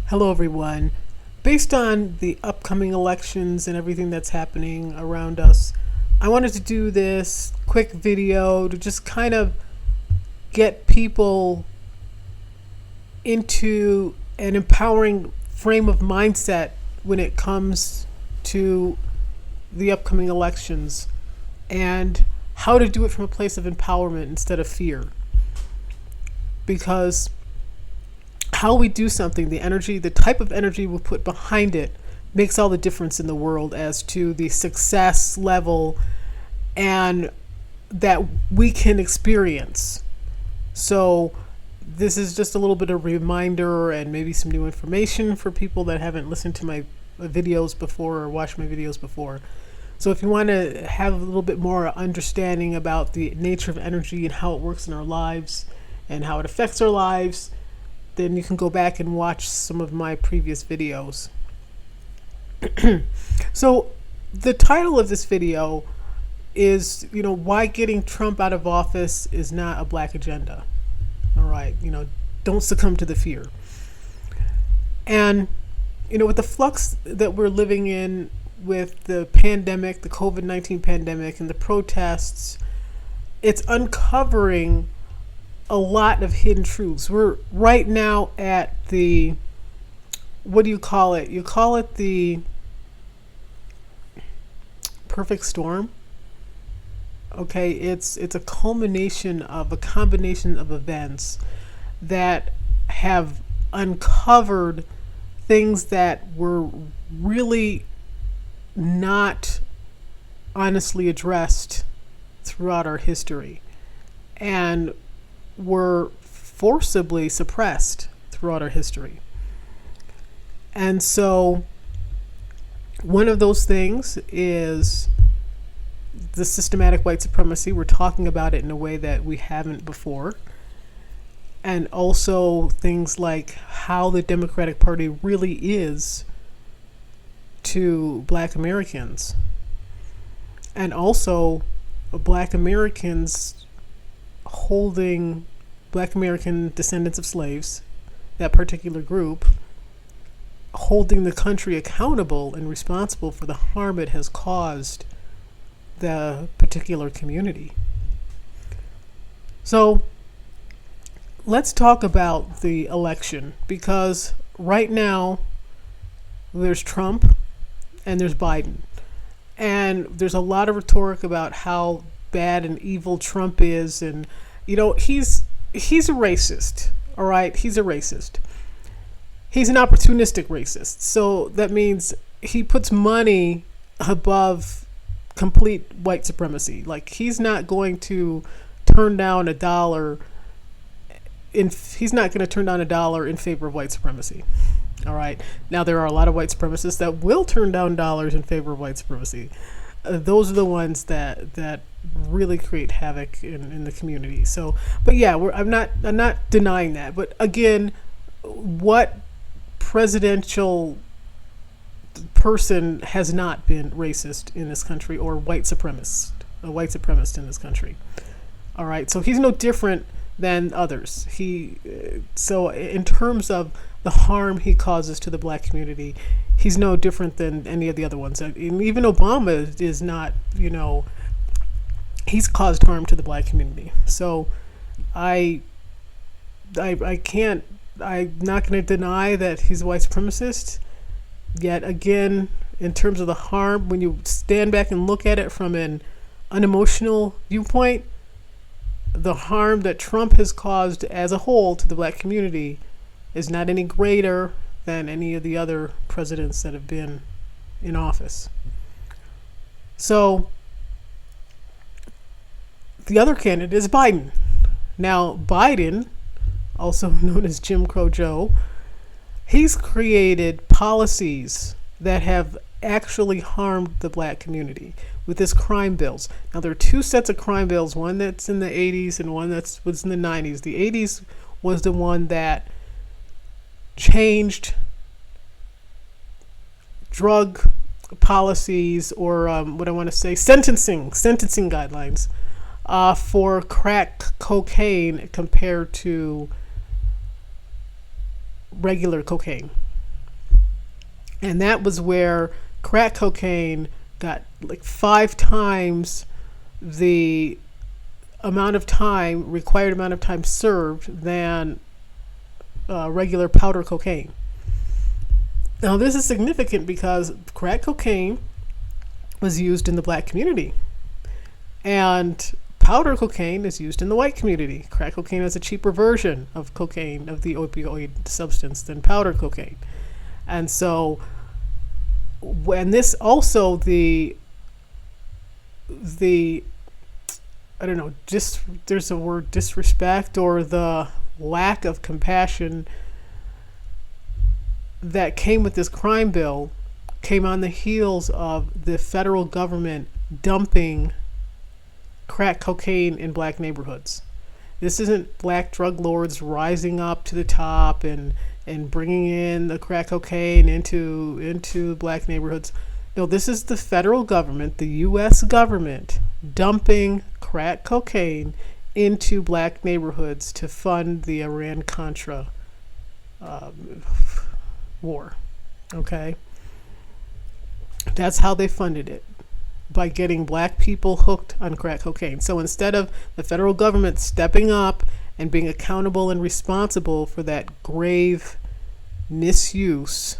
Hello, everyone. Based on the upcoming elections and everything that's happening around us, I wanted to do this quick video to just kind of get people into an empowering frame of mindset when it comes to the upcoming elections and how to do it from a place of empowerment instead of fear. Because how we do something, the energy, the type of energy we put behind it makes all the difference in the world as to the success level and that we can experience. So this is just a little bit of a reminder and maybe some new information for people that haven't listened to my videos before or watched my videos before. So if you want to have a little bit more understanding about the nature of energy and how it works in our lives and how it affects our lives, then you can go back and watch some of my previous videos. So the title of this video is, why getting Trump out of office is not a black agenda. All right, don't succumb to the fear. And, with the flux that we're living in with the pandemic, the COVID-19 pandemic and the protests, it's uncovering a lot of hidden truths. We're right now at the, what do you call it? You call it the perfect storm. Okay, it's a culmination of a combination of events that have uncovered things that were really not honestly addressed throughout our history and were forcibly suppressed throughout our history. And so one of those things is the systematic white supremacy. We're talking about it in a way that we haven't before. And also things like how the Democratic Party really is to Black Americans. And also Black Americans holding Black American descendants of slaves, that particular group, holding the country accountable and responsible for the harm it has caused the particular community. So let's talk about the election, because right now there's Trump and there's Biden. And there's a lot of rhetoric about how bad and evil Trump is, and he's a racist. All right, he's a racist. He's an opportunistic racist. So that means he puts money above complete white supremacy. Like, he's not going to turn down a dollar in favor of white supremacy. All right. Now, there are a lot of white supremacists that will turn down dollars in favor of white supremacy. Those are the ones that really create havoc in the community. So, but yeah, I'm not denying that. But again, what presidential person has not been racist in this country or a white supremacist in this country? All right. So he's no different than others. So in terms of the harm he causes to the Black community, he's no different than any of the other ones. And even Obama is not, he's caused harm to the Black community. So I'm not going to deny that he's a white supremacist. Yet again, in terms of the harm, when you stand back and look at it from an unemotional viewpoint, the harm that Trump has caused as a whole to the Black community is not any greater than any of the other presidents that have been in office. So the other candidate is Biden. Now, Biden, also known as Jim Crow Joe, he's created policies that have actually harmed the Black community with his crime bills. Now, there are two sets of crime bills, one that's in the 80s and one that was in the 90s. The 80s was the one that changed drug policies, or sentencing guidelines for crack cocaine compared to regular cocaine. And that was where crack cocaine got like 5 times the required amount of time served than regular powder cocaine. Now, this is significant because crack cocaine was used in the black community, and powder cocaine is used in the white community. Crack cocaine is a cheaper version of cocaine, of the opioid substance, than powder cocaine. And so, when this also the I don't know, just there's a word, disrespect, or the lack of compassion that came with this crime bill came on the heels of the federal government dumping crack cocaine in black neighborhoods. This isn't black drug lords rising up to the top and bringing in the crack cocaine into black neighborhoods. No, this is the federal government, the U.S. government, dumping crack cocaine into black neighborhoods to fund the Iran-Contra war. Okay? That's how they funded it, by getting black people hooked on crack cocaine. So instead of the federal government stepping up and being accountable and responsible for that grave misuse,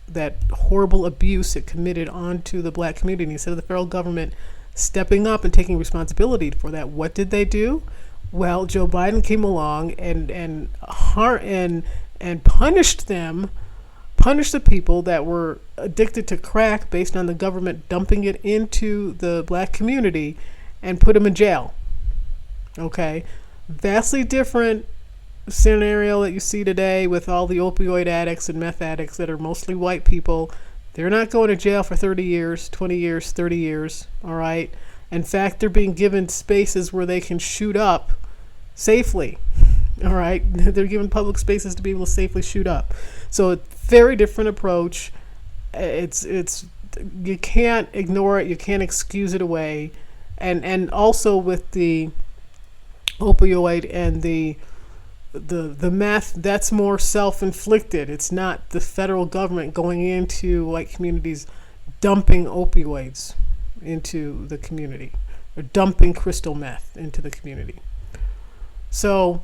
that horrible abuse it committed onto the black community, instead of the federal government stepping up and taking responsibility for that, what did they do? Well, Joe Biden came along and punished them, punished the people that were addicted to crack based on the government dumping it into the black community, and put them in jail. Okay? Vastly different scenario that you see today with all the opioid addicts and meth addicts that are mostly white people. They're not going to jail for 30 years, 20 years, 30 years, all right? In fact, they're being given spaces where they can shoot up safely, all right? They're given public spaces to be able to safely shoot up. So a very different approach. It's you can't ignore it. You can't excuse it away. And also with the opioid and the meth, that's more self-inflicted. It's not the federal government going into white communities dumping opioids into the community, or dumping crystal meth into the community. So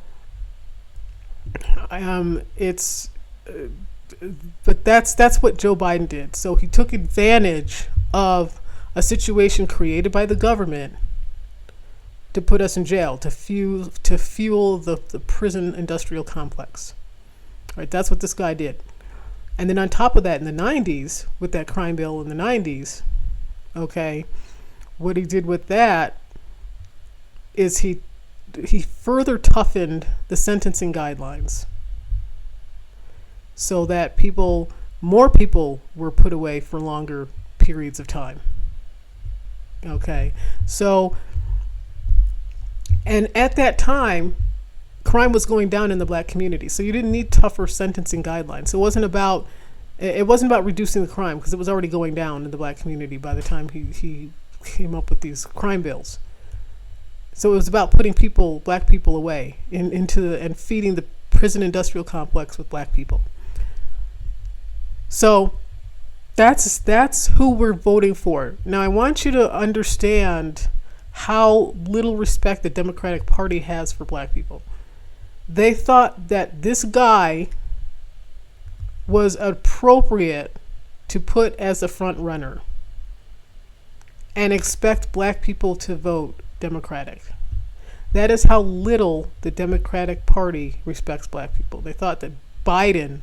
but that's what Joe Biden did. So he took advantage of a situation created by the government to put us in jail, to fuel the prison industrial complex. Right, that's what this guy did. And then on top of that, in the 90s, with that crime bill in the 90s, okay, what he did with that is he further toughened the sentencing guidelines so that more people were put away for longer periods of time. Okay, so, and at that time, crime was going down in the black community, so you didn't need tougher sentencing guidelines. So it wasn't about reducing the crime, because it was already going down in the black community by the time he came up with these crime bills. So it was about putting black people away and feeding the prison industrial complex with black people. So that's who we're voting for. Now I want you to understand how little respect the Democratic Party has for black people. They thought that this guy was appropriate to put as a front runner and expect black people to vote Democratic. That is how little the Democratic Party respects black people. They thought that Biden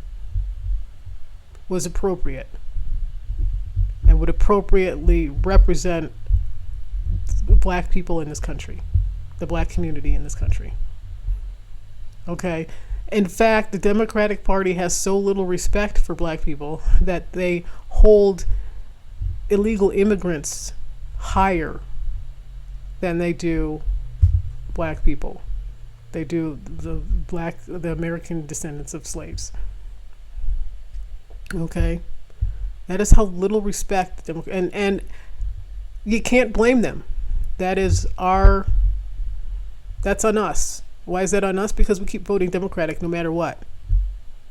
was appropriate and would appropriately represent black people in this country, the black community in this country. Okay? In fact, the Democratic Party has so little respect for black people that they hold illegal immigrants higher than they do black people. They do the American descendants of slaves. Okay? That is how little respect and you can't blame them. That's on us. Why is that on us? Because we keep voting Democratic no matter what.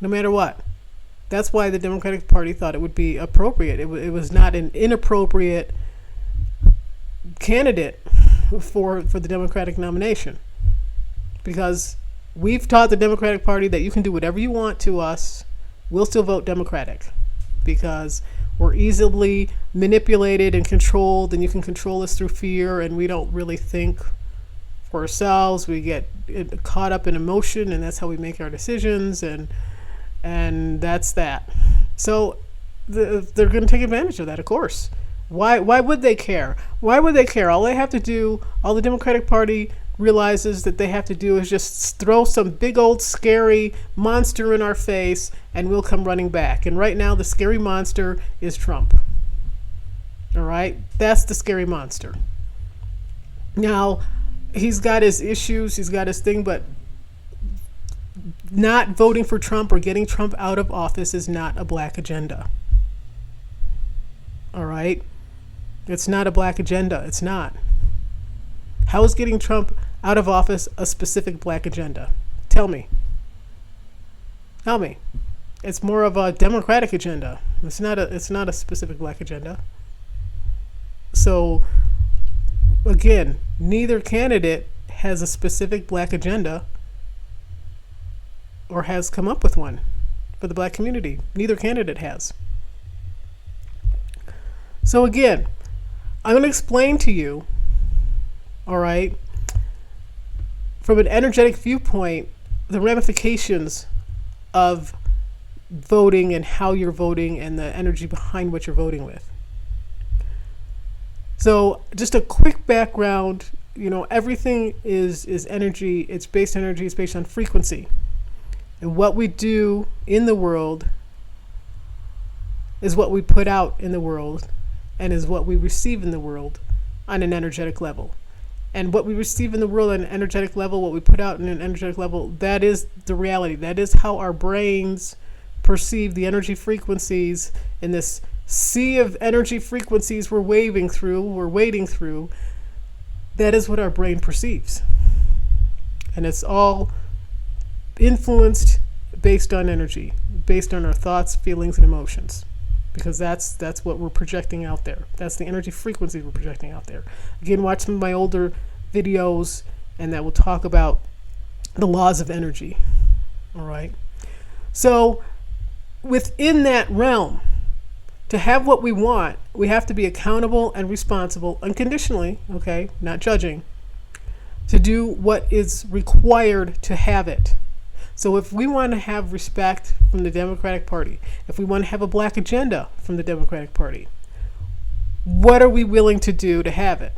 No matter what. That's why the Democratic Party thought it would be appropriate. It was not an inappropriate candidate for the Democratic nomination, because we've taught the Democratic Party that you can do whatever you want to us. We'll still vote Democratic because we're easily manipulated and controlled, and you can control us through fear, and we don't really think for ourselves. We get caught up in emotion, and that's how we make our decisions, and that's that. So they're going to take advantage of that, of course. Why would they care? Why would they care? All they have to do, all the Democratic Party realizes that they have to do is just throw some big old scary monster in our face, and we'll come running back. And right now the scary monster is Trump. All right? That's the scary monster. Now, he's got his issues, he's got his thing, but not voting for Trump or getting Trump out of office is not a black agenda. All right? It's not a black agenda. It's not. How is getting Trump out of office a specific black agenda? Tell me. Tell me. It's more of a democratic agenda. It's not a specific black agenda. So again, neither candidate has a specific black agenda or has come up with one for the black community. Neither candidate has. So again, I'm going to explain to you, all right, from an energetic viewpoint, the ramifications of voting and how you're voting and the energy behind what you're voting with. So just a quick background, everything is energy. It's based on energy. It's based on frequency. And what we do in the world is what we put out in the world, and is what we receive in the world on an energetic level. And what we receive in the world on an energetic level, what we put out in an energetic level, that is the reality. That is how our brains perceive the energy frequencies in this sea of energy frequencies we're wading through. That is what our brain perceives. And it's all influenced based on energy, based on our thoughts, feelings, and emotions. Because that's what we're projecting out there. That's the energy frequency we're projecting out there. Again, watch some of my older videos, and that will talk about the laws of energy. All right. So within that realm, to have what we want, we have to be accountable and responsible unconditionally, okay, not judging, to do what is required to have it. So if we want to have respect from the Democratic Party, if we want to have a black agenda from the Democratic Party, what are we willing to do to have it?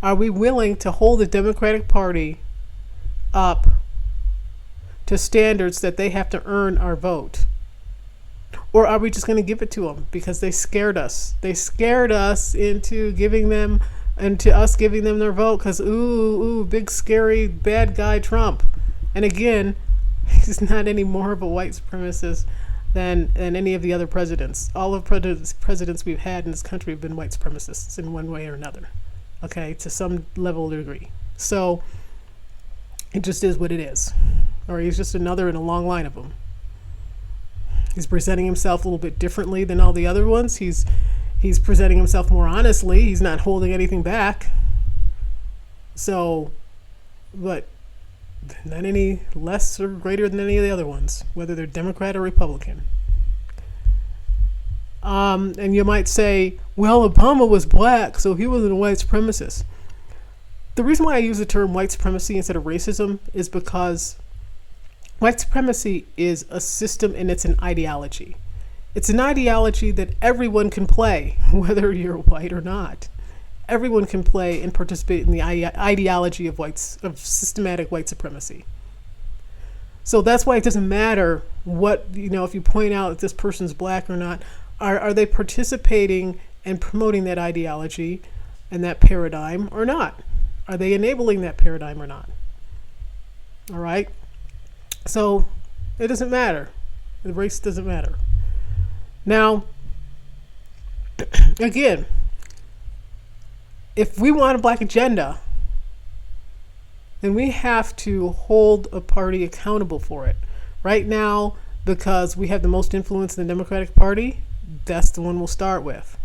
Are we willing to hold the Democratic Party up to standards that they have to earn our vote? Or are we just going to give it to them because they scared us? They scared us into giving them, and to us giving them their vote because, ooh, big scary bad guy Trump. And again, he's not any more of a white supremacist than any of the other presidents. All of presidents we've had in this country have been white supremacists in one way or another, okay, to some level or degree. So it just is what it is. Or he's just another in a long line of them. He's presenting himself a little bit differently than all the other ones. He's presenting himself more honestly. He's not holding anything back. So, but not any less or greater than any of the other ones, whether they're Democrat or Republican. And you might say, well, Obama was black, so he wasn't a white supremacist. The reason why I use the term white supremacy instead of racism is because white supremacy is a system and it's an ideology. It's an ideology that everyone can play, whether you're white or not. Everyone can play and participate in the ideology of systematic white supremacy. So that's why it doesn't matter what, if you point out that this person's black or not, are they participating and promoting that ideology and that paradigm or not? Are they enabling that paradigm or not? All right. So it doesn't matter. The race doesn't matter. Now, again, if we want a black agenda, then we have to hold a party accountable for it. Right now, because we have the most influence in the Democratic Party, that's the one we'll start with.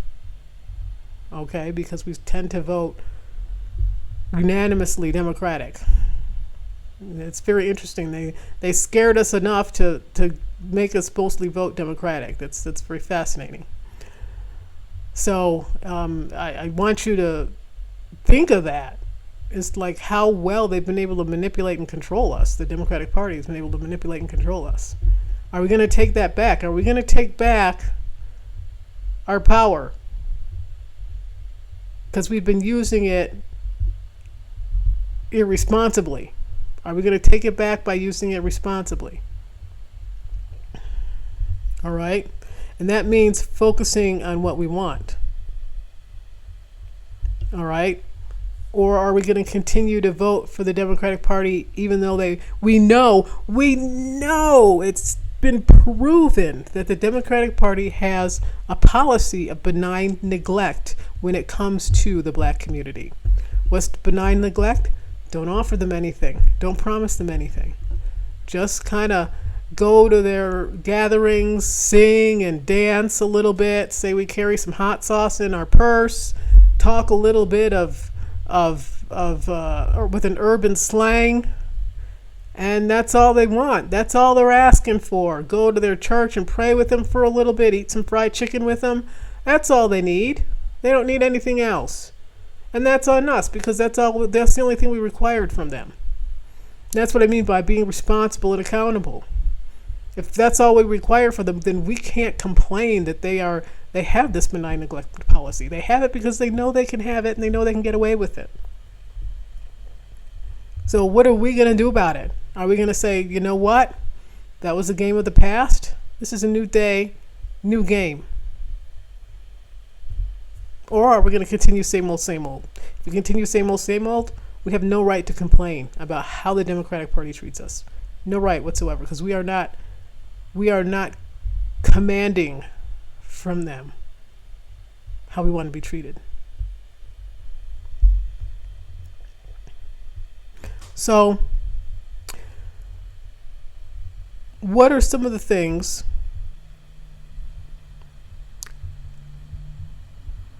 Okay, because we tend to vote unanimously Democratic. It's very interesting. They scared us enough to make us mostly vote Democratic. That's very fascinating. So I want you to think of that. It's like how well they've been able to manipulate and control us. The Democratic Party has been able to manipulate and control us. Are we going to take that back? Are we going to take back our power? Because we've been using it irresponsibly. Are we going to take it back by using it responsibly? All right? And that means focusing on what we want. All right? Or are we going to continue to vote for the Democratic Party even though we know it's been proven that the Democratic Party has a policy of benign neglect when it comes to the black community. What's benign neglect? Don't offer them anything. Don't promise them anything. Just kind of go to their gatherings, sing and dance a little bit, say we carry some hot sauce in our purse, talk a little bit or with an urban slang, and that's all they want. That's all they're asking for. Go to their church and pray with them for a little bit, eat some fried chicken with them. That's all they need. They don't need anything else. And that's on us, because that's the only thing we required from them. That's what I mean by being responsible and accountable. If that's all we require for them, then we can't complain that they have this benign neglect policy. They have it because they know they can have it and they know they can get away with it. So what are we going to do about it? Are we going to say, you know what? That was a game of the past. This is a new day, new game. Or are we going to continue same old, same old? If we continue same old, we have no right to complain about how the Democratic Party treats us. No right whatsoever, because we are not commanding from them how we want to be treated. So, what are some of the things,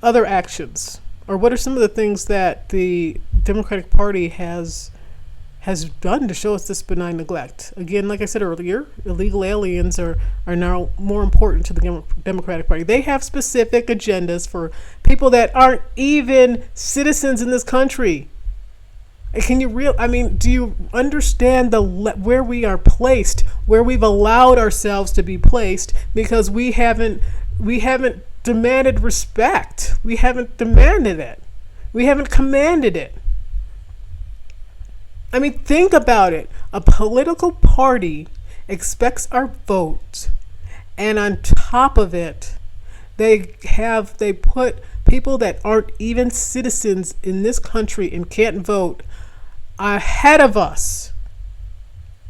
other actions, or what are some of the things that the Democratic Party has done to show us this benign neglect? Again, like I said earlier, illegal aliens are now more important to the Democratic Party. They have specific agendas for people that aren't even citizens in this country. Do you understand where we are placed, where we've allowed ourselves to be placed because we haven't demanded respect. We haven't demanded it. We haven't commanded it. I mean, think about it. A political party expects our vote, and on top of it, they put people that aren't even citizens in this country and can't vote ahead of us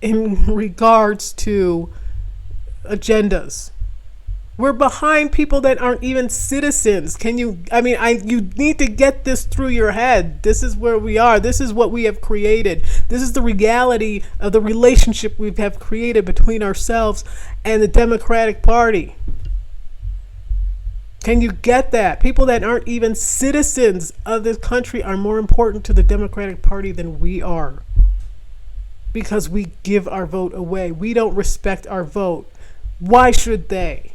in regards to agendas. We're behind people that aren't even citizens. You need to get this through your head. This is where we are. This is what we have created. This is the reality of the relationship we have created between ourselves and the Democratic Party. Can you get that? People that aren't even citizens of this country are more important to the Democratic Party than we are, because we give our vote away. We don't respect our vote. Why should they?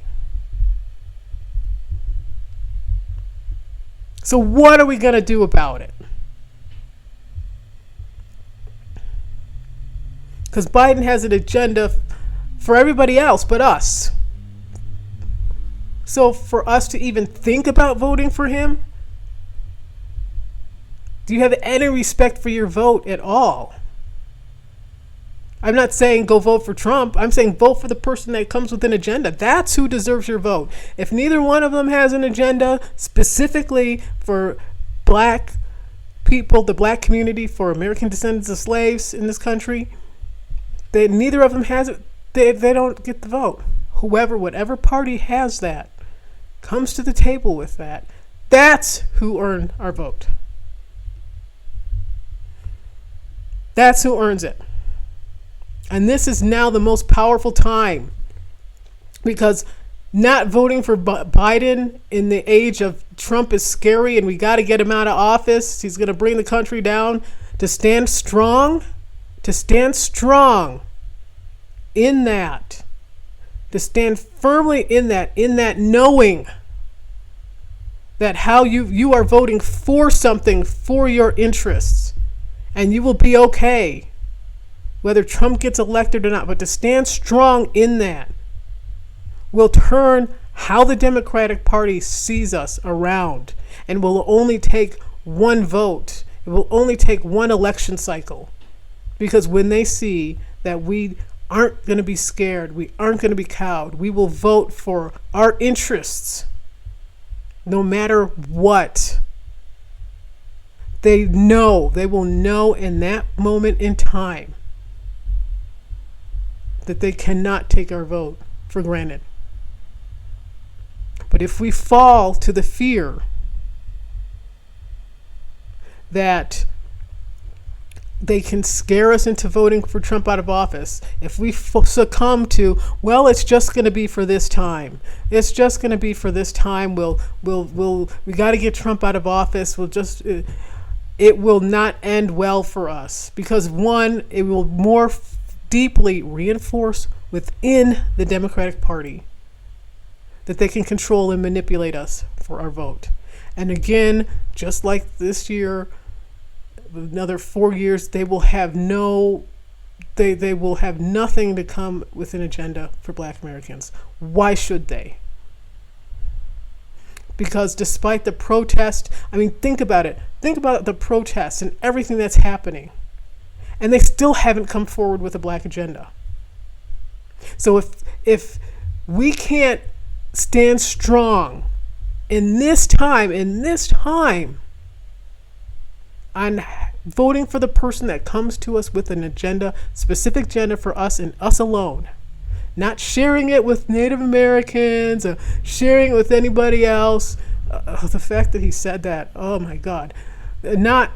So what are we going to do about it? Because Biden has an agenda for everybody else but us. So for us to even think about voting for him, do you have any respect for your vote at all? I'm not saying go vote for Trump. I'm saying vote for the person that comes with an agenda. That's who deserves your vote. If neither one of them has an agenda specifically for black people, the black community, for American descendants of slaves in this country, neither of them has it. They don't get the vote. Whatever party has that, comes to the table with that, that's who earned our vote. That's who earns it. And this is now the most powerful time Because not voting for Biden in the age of Trump is scary and we got to get him out of office. He's going to bring the country down. To stand strong in that, to stand firmly in that knowing that how you are voting for something for your interests, and you will be okay whether Trump gets elected or not. But to stand strong in that will turn how the Democratic Party sees us around, and will only take one vote. It will only take one election cycle, because when they see that we aren't going to be scared, we aren't going to be cowed, we will vote for our interests no matter what. They will know in that moment in time that they cannot take our vote for granted. But if we fall to the fear that they can scare us into voting for Trump out of office, if we succumb to, well, it's just going to be for this time. It's just going to be for this time. We got to get Trump out of office. It will not end well for us, because one, it will more deeply reinforce within the Democratic Party that they can control and manipulate us for our vote. And again, just like this year, another 4 years, they will have nothing to come with an agenda for Black Americans. Why should they? Because despite the protest, think about it. Think about the protests and everything that's happening. And they still haven't come forward with a Black agenda. So if we can't stand strong in this time on voting for the person that comes to us with an agenda, specific agenda for us and us alone, not sharing it with Native Americans or sharing it with anybody else. The fact that he said that, oh my God, not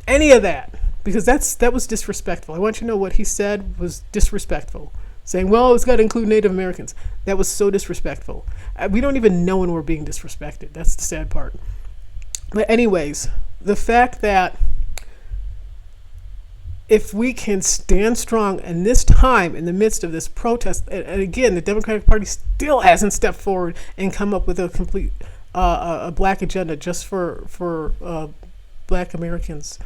any of that, because that was disrespectful. I want you to know what he said was disrespectful. Saying, well, it's got to include Native Americans. That was so disrespectful. We don't even know when we're being disrespected. That's the sad part. But anyways, the fact that if we can stand strong in this time, in the midst of this protest, and again, the Democratic Party still hasn't stepped forward and come up with a complete a Black agenda just for Black Americans.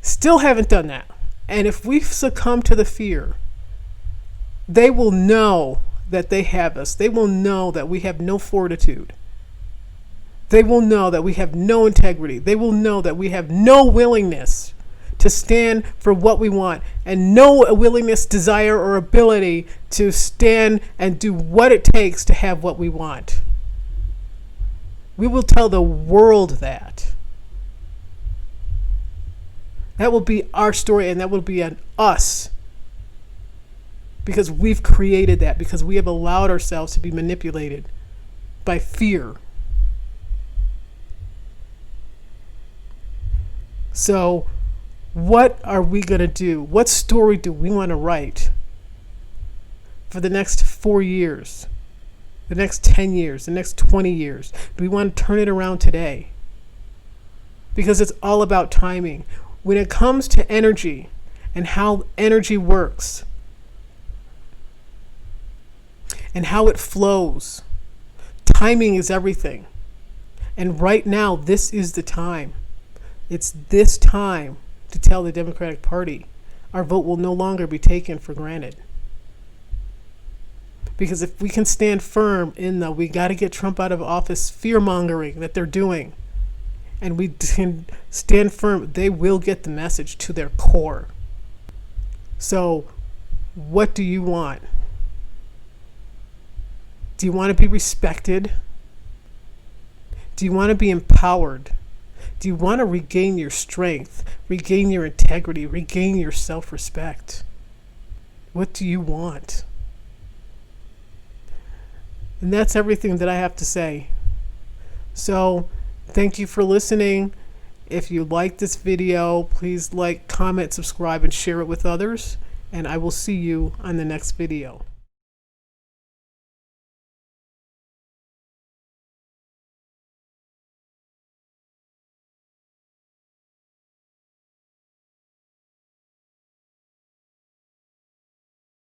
Still haven't done that. And if we succumb to the fear, they will know that they have us. They will know that we have no fortitude. They will know that we have no integrity. They will know that we have no willingness to stand for what we want, and no willingness, desire, or ability to stand and do what it takes to have what we want. We will tell the world that. That will be our story, and that will be on us. Because we've created that, because we have allowed ourselves to be manipulated by fear. So, what are we going to do? What story do we want to write for the next 4 years, the next 10 years, the next 20 years? Do we want to turn it around today? Because it's all about timing. When it comes to energy and how energy works and how it flows, timing is everything. And right now, this is the time. It's this time to tell the Democratic Party our vote will no longer be taken for granted. Because if we can stand firm in the we got to get Trump out of office fear-mongering that they're doing, and we can stand firm, they will get the message to their core. So, what do you want? Do you want to be respected? Do you want to be empowered? Do you want to regain your strength, regain your integrity, regain your self-respect? What do you want? And that's everything that I have to say. So, thank you for listening. If you like this video, please like, comment, subscribe, and share it with others. And I will see you on the next video.